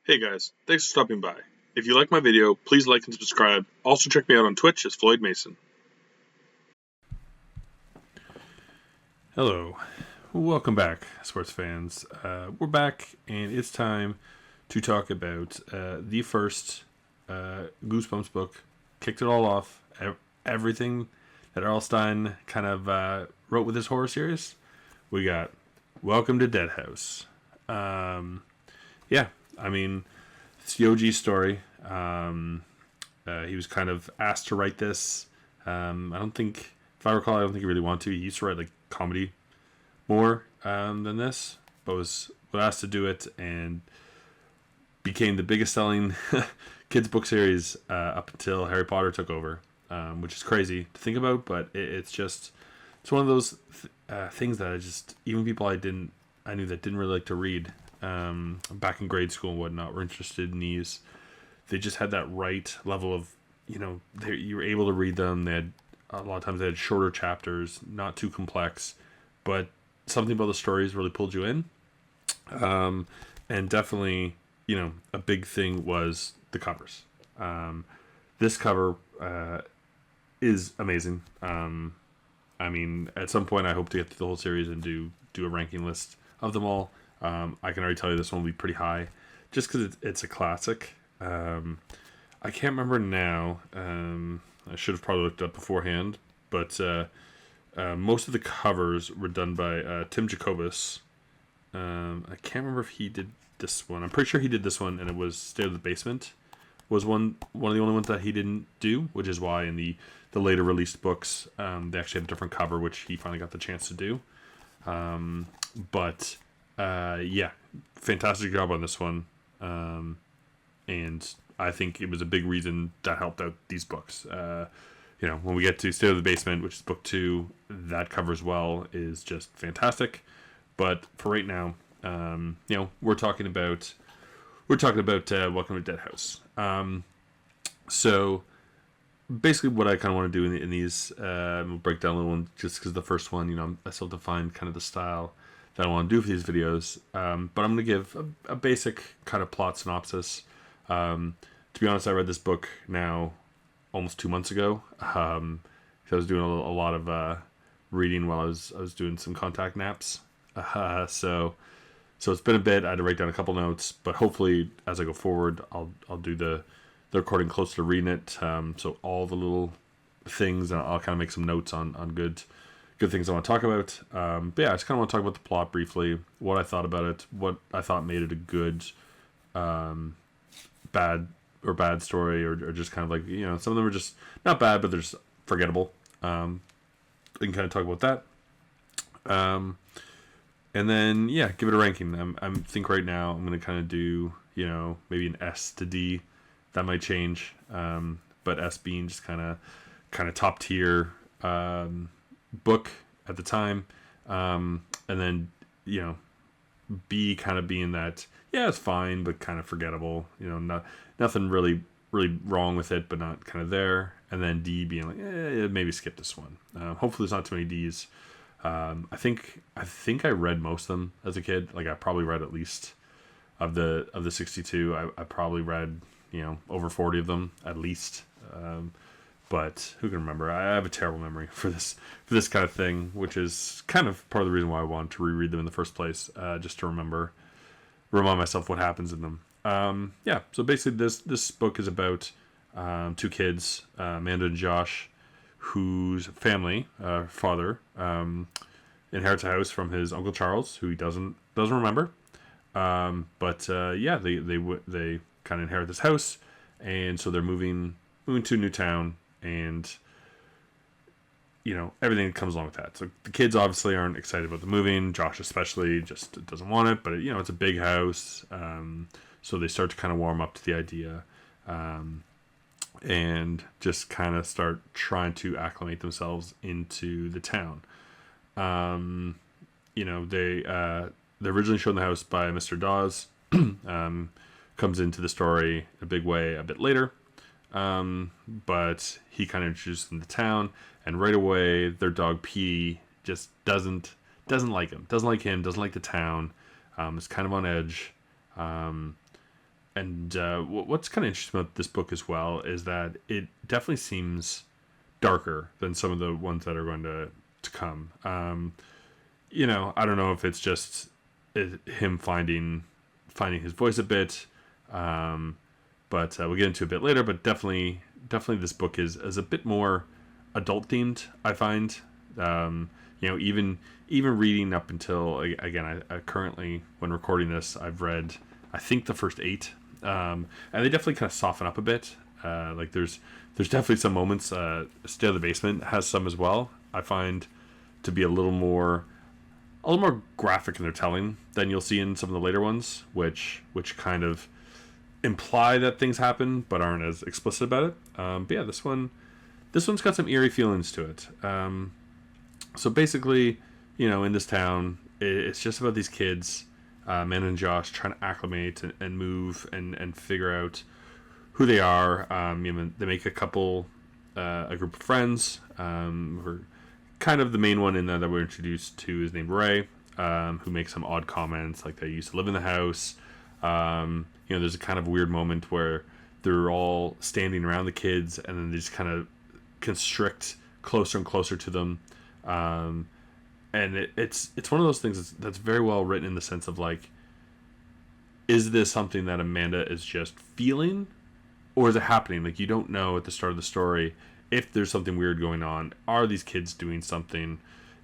Hey guys, thanks for stopping by. If you like my video, please like and subscribe. Also check me out on Twitch as Floyd Mason. Hello, welcome back, sports fans. We're back, and it's time to talk about the first Goosebumps book. Kicked it all off. Everything that R.L. Stine kind of wrote with his horror series. We got Welcome to Dead House. It's Yoji's story. He was kind of asked to write this. If I recall, I don't think he really wanted to. He used to write like comedy more than this, but was asked to do it and became the biggest selling kids book series up until Harry Potter took over, which is crazy to think about. But it's one of those things that even people I knew that didn't really like to read back in grade school and whatnot were interested in these. They just had that right level of, you were able to read them. They had a lot of times they had shorter chapters, not too complex, but something about the stories really pulled you in. And definitely, a big thing was the covers. This cover is amazing. At some point I hope to get through the whole series and do a ranking list of them all. I can already tell you this one will be pretty high, just because it's a classic. I can't remember now. I should have probably looked up beforehand, but most of the covers were done by Tim Jacobus. I can't remember if he did this one. I'm pretty sure he did this one, and it was State of the Basement was one of the only ones that he didn't do, which is why in the later released books they actually have a different cover, which he finally got the chance to do. Fantastic job on this one. And I think it was a big reason that helped out these books. When we get to State of the Basement, which is book 2, that covers well, is just fantastic. But for right now, we're talking about Welcome to Dead House. So basically, what I kind of want to do in these, we'll break down a little one, just because the first one, I still have to find kind of the style that I want to do for these videos. But I'm going to give a basic kind of plot synopsis. To be honest, I read this book now almost 2 months ago. I was doing a lot of reading while I was doing some contact naps. So it's been a bit. I had to write down a couple notes, but hopefully as I go forward, I'll do the recording close to reading it. So all the little things, and I'll kind of make some notes on good things I want to talk about. But yeah, I just kind of want to talk about the plot briefly, what I thought about it, what I thought made it a good, bad story, or just kind of like, some of them are just not bad, but they're just forgettable. We can kind of talk about that. And then, give it a ranking. I think right now I'm going to kind of do, maybe an S to D. That might change. But S being just kind of top tier book at the time. And then, B kind of being that, it's fine, but kind of forgettable. Nothing really wrong with it, but not kind of there. And then D being like, maybe skip this one. Hopefully there's not too many D's. I think I read most of them as a kid. Like I probably read at least of the 62. I probably read over 40 of them at least. But who can remember? I have a terrible memory for this kind of thing, which is kind of part of the reason why I wanted to reread them in the first place, just to remind myself what happens in them. So basically this book is about two kids, Amanda and Josh, whose family, father, inherits a house from his Uncle Charles, who he doesn't remember. They kind of inherit this house, and so they're moving to a new town, and everything that comes along with that. So the kids obviously aren't excited about the moving. Josh especially just doesn't want it, but it's a big house, so they start to kind of warm up to the idea. And just kind of start trying to acclimate themselves into the town. They're originally shown the house by Mr. Dawes. Comes into the story a big way a bit later. But he kind of introduced them to the town, and right away their dog P just doesn't like him. Doesn't like the town. Is kind of on edge. what's kind of interesting about this book as well is that it definitely seems darker than some of the ones that are going to come. I don't know if it's just him finding his voice a bit, but we'll get into it a bit later. But definitely, this book is a bit more adult themed. I find, even reading up until, again, I currently, when recording this, I've read, I think, the first 8, and they definitely kind of soften up a bit. Like there's definitely some moments. Stay of the Basement has some as well. I find to be a little more graphic in their telling than you'll see in some of the later ones, which kind of imply that things happen but aren't as explicit about it. But yeah, this one's got some eerie feelings to it. So basically, in this town, it's just about these kids, Men and Josh, trying to acclimate and move and figure out who they are. They make a group of friends. Who kind of the main one in there that we're introduced to is named Ray, who makes some odd comments, like they used to live in the house. There's a kind of weird moment where they're all standing around the kids, and then they just kind of constrict closer and closer to them. And it's one of those things that's very well written in the sense of like, is this something that Amanda is just feeling, or is it happening? Like, you don't know at the start of the story if there's something weird going on. Are these kids doing something?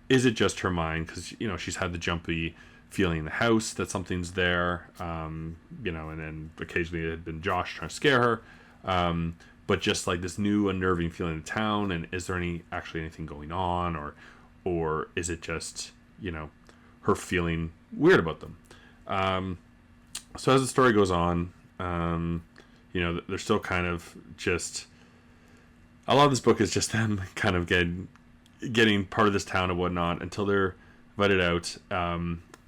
Is it just her mind? Because, she's had the jumpy feeling in the house that something's there, and then occasionally it had been Josh trying to scare her. But just like this new unnerving feeling in town, and is there actually anything going on, or is it just, her feeling weird about them? So as the story goes on, they're still kind of just, a lot of this book is just them kind of getting part of this town and whatnot until they're invited out,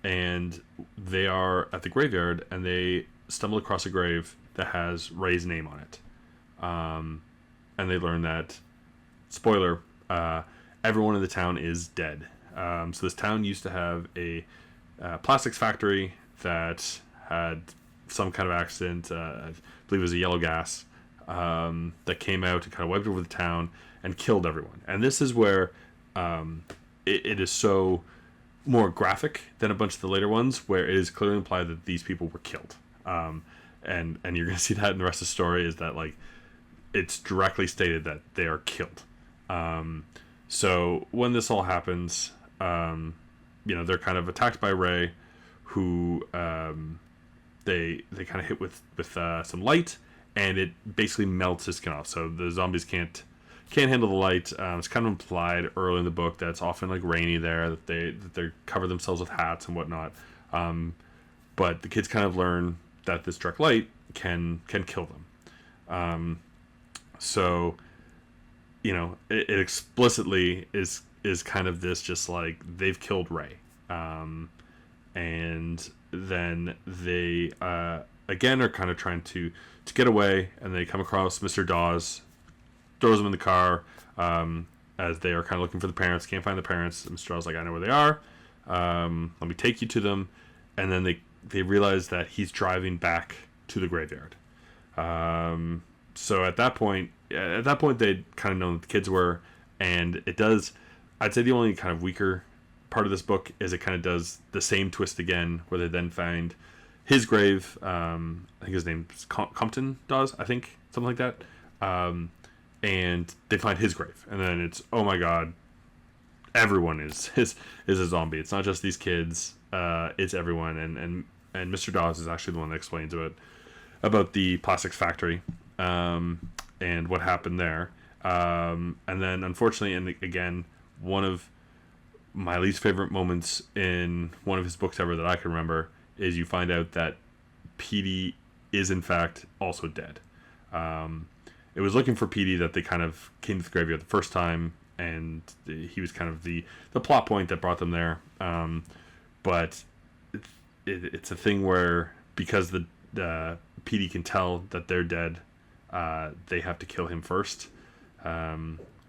and they are at the graveyard, and they stumble across a grave that has Ray's name on it. And they learn that, spoiler, everyone in the town is dead. So this town used to have a plastics factory that had some kind of accident. I believe it was a yellow gas that came out and kind of wiped over the town and killed everyone. And this is where it is so more graphic than a bunch of the later ones, where it is clearly implied that these people were killed. And you're going to see that in the rest of the story, is that like it's directly stated that they are killed. So when this all happens, they're kind of attacked by Ray, who they kind of hit with some light, and it basically melts his skin off. So the zombies can't handle the light. It's kind of implied early in the book that it's often like rainy there, that they cover themselves with hats and whatnot. But the kids kind of learn that this direct light can kill them. So it explicitly is kind of this, just like they've killed Ray, and then they again are kind of trying to get away, and they come across Mr. Dawes, throws them in the car, as they are kind of looking for the parents, can't find the parents. Mr. Dawes is like, I know where they are, let me take you to them. And then they realize that he's driving back to the graveyard. So at that point they'd kind of known that the kids were, and it does, I'd say the only kind of weaker part of this book is it kind of does the same twist again, where they then find his grave. I think his name's Compton Dawes, I think, something like that. And they find his grave, and then it's, oh my god, everyone is a zombie. It's not just these kids, it's everyone. And Mr. Dawes is actually the one that explains about the plastics factory, and what happened there. And then unfortunately, and again, one of my least favorite moments in one of his books ever that I can remember is you find out that Petey is in fact also dead. It was looking for Petey that they kind of came to the graveyard the first time, and he was kind of the plot point that brought them there. But it's a thing where, because the Petey can tell that they're dead, they have to kill him first,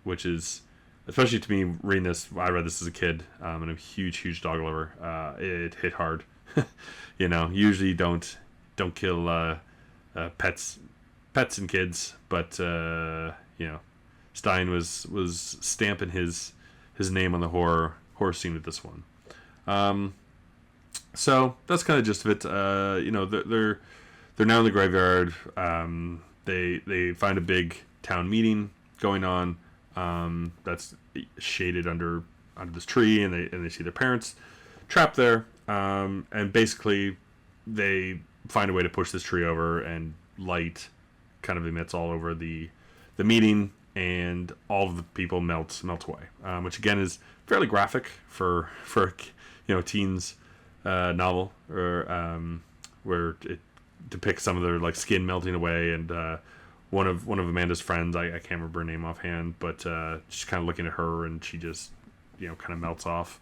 which is, especially to me reading this, I read this as a kid, and I'm a huge dog lover. It hit hard. Usually don't kill pets and kids, but Stein was stamping his name on the horror scene with this one. So that's kind of just of it. They're now in the graveyard. They find a big town meeting going on. That's shaded under this tree, and they see their parents trapped there. And basically, they find a way to push this tree over, and light kind of emits all over the meeting, and all of the people melt away. Which again is fairly graphic for teens novel, or where it depicts some of their like skin melting away, and one of Amanda's friends, I can't remember her name offhand, but just kind of looking at her, and she just kind of melts off.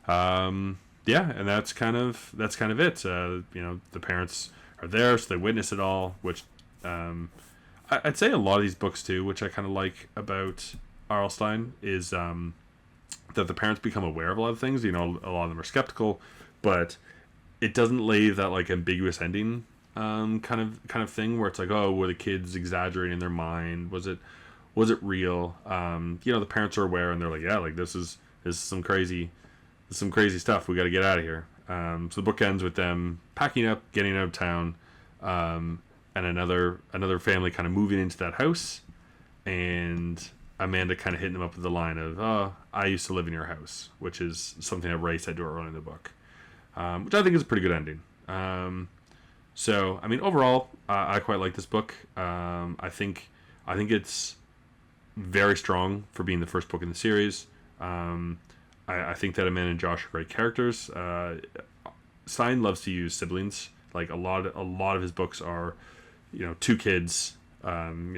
Yeah, and that's kind of it. The parents are there, so they witness it all, which I'd say a lot of these books too, which I kind of like about R.L. Stine, is that the parents become aware of a lot of things. A lot of them are skeptical, but it doesn't leave that like ambiguous ending kind of thing where it's like, oh, were the kids exaggerating in their mind? Was it real? The parents are aware, and they're like, yeah, like this is some crazy stuff. We got to get out of here. So the book ends with them packing up, getting out of town, and another family kind of moving into that house, and Amanda kind of hitting them up with the line of, "Oh, I used to live in your house," which is something that Ray said to her early in the book, which I think is a pretty good ending. So I mean, overall, I quite like this book. I think it's very strong for being the first book in the series. I think that Amanda and Josh are great characters. Stein loves to use siblings. Like a lot of his books are, two kids,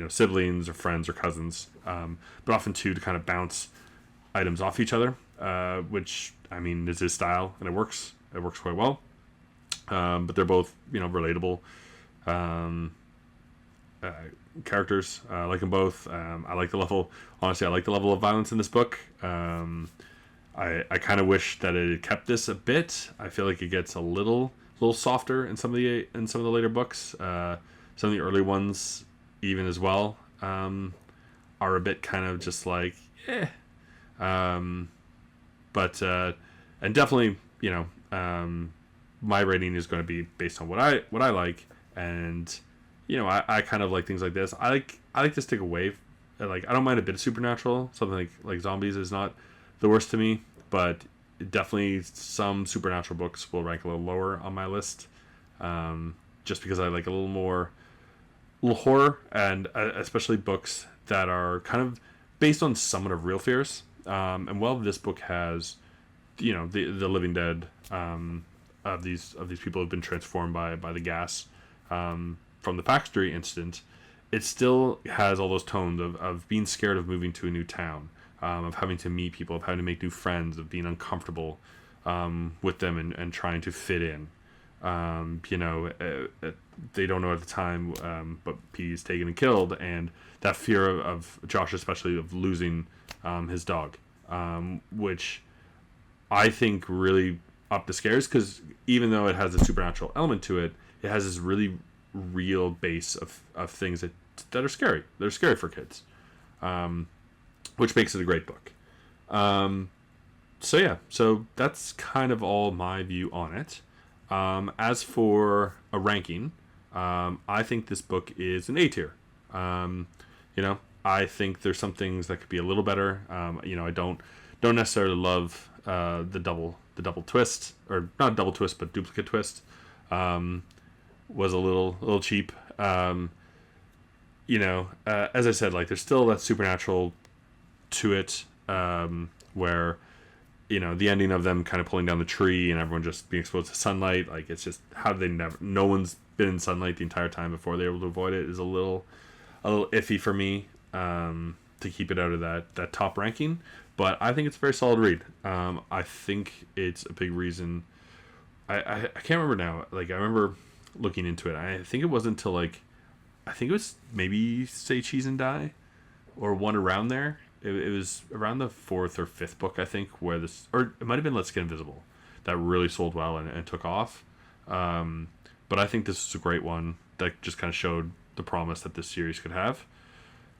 siblings or friends or cousins, but often two to kind of bounce items off each other, which I mean is his style, and it works quite well. But they're both relatable characters. I like them both. I like the level. Honestly, I like the level of violence in this book. I kind of wish that it had kept this a bit. I feel like it gets a little softer in some of the later books. Some of the early ones, even as well, are a bit kind of just like, eh. But and definitely, my rating is going to be based on what I like, and I kind of like things like this. I like to stick away. Like I don't mind a bit of supernatural. Something like zombies is not the worst to me, but definitely some supernatural books will rank a little lower on my list, just because I like a little horror, and especially books that are kind of based on somewhat of real fears. And while this book has, the living dead of these people have been transformed by the gas from the factory incident, it still has all those tones of being scared of moving to a new town, of having to meet people, of having to make new friends, of being uncomfortable with them and trying to fit in. They don't know at the time, but P's taken and killed, and that fear of Josh, especially of losing his dog, which I think really up the scares, because even though it has a supernatural element to it, it has this really real base of things that are scary. They're scary for kids, which makes it a great book. So that's kind of all my view on it. As for a ranking, I think this book is an A tier. I think there's some things that could be a little better. I don't necessarily love the double twist, or not double twist, but duplicate twist. Was a little cheap. As I said, like there's still that supernatural to it, where the ending of them kind of pulling down the tree and everyone just being exposed to sunlight, like it's just how they no one's been in sunlight the entire time before they're able to avoid it, is a little iffy for me, to keep it out of that top ranking. But I think it's a very solid read. I think it's a big reason. I can't remember now. Like I remember looking into it. I think it wasn't until I think it was maybe Say Cheese and Die, or one around there. It was around the fourth or fifth book, I think, where this, or it might have been Let's Get Invisible, that really sold well and took off. But I think this is a great one. that just kind of showed the promise that this series could have.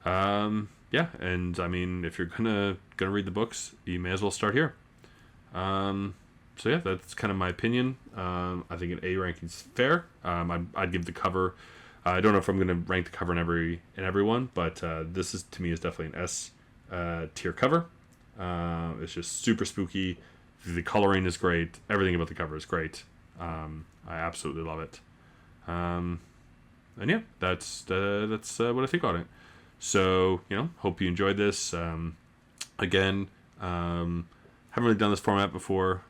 Yeah, and I mean, if you're gonna read the books, you may as well start here. So yeah, that's kind of my opinion. I think an A ranking is fair. I'd give the cover. I don't know if I'm going to rank the cover in everyone, but this is to me is definitely an S tier cover. It's just super spooky. The coloring is great. Everything about the cover is great. I absolutely love it. And yeah, that's what I think on it. So hope you enjoyed this. Again, haven't really done this format before,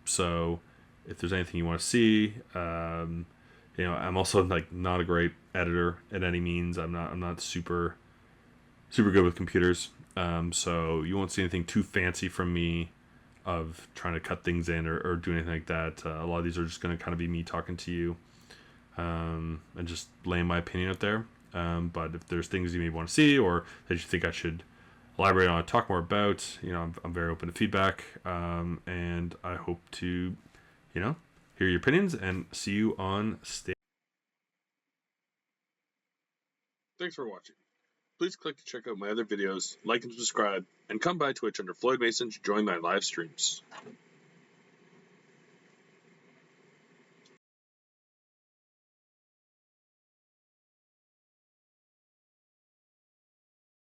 so if there's anything you want to see, I'm also like not a great editor at any means. I'm not super good with computers, so you won't see anything too fancy from me of trying to cut things in or do anything like that. A lot of these are just going to kind of be me talking to you, and just laying my opinion out there. But if there's things you may want to see or that you think I should elaborate on, talk more about, I'm very open to feedback, and I hope to, hear your opinions and see you on stage. Thanks for watching. Please click to check out my other videos, like and subscribe, and come by Twitch under Floyd Mason to join my live streams.